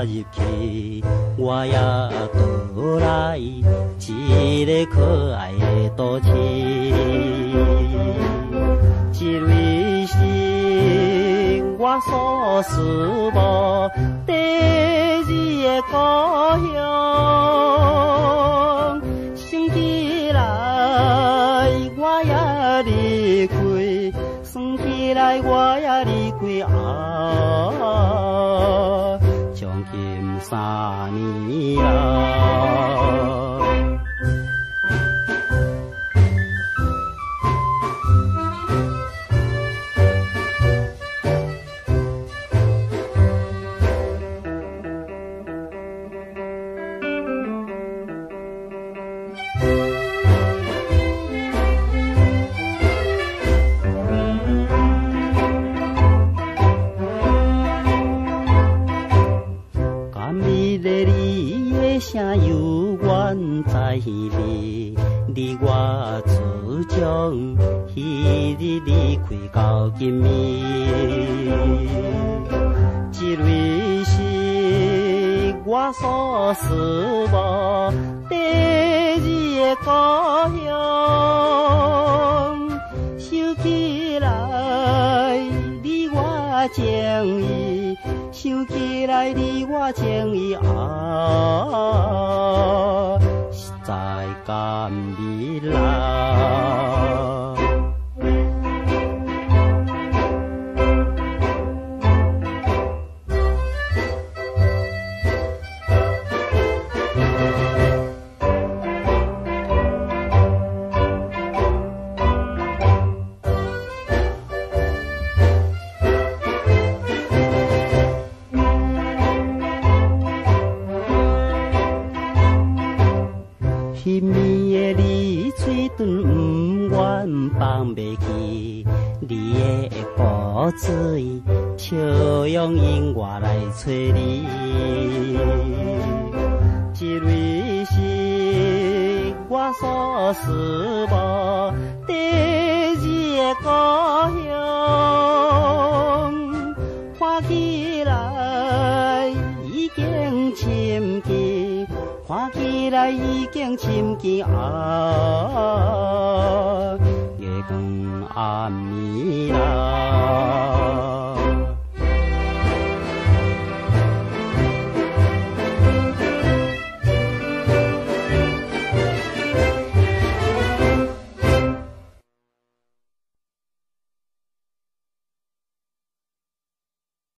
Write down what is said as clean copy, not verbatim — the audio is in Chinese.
入去，我也倒来一个可爱的都市。这里是我所思慕第二个故乡。想起来我也离开，想起来我也离开啊，将近3年啊。声犹原在耳边，你我自从彼日离开到今暝，这里是我所思慕第二个故乡。想起来你我情谊，想起来你我情谊啊，实在感美啦。彼暝的你嘴唇不愿放袂记，你的古水笑容引我来找你。这里是我所思慕第二个故乡，看起来已经深记。看起来已经深见啊，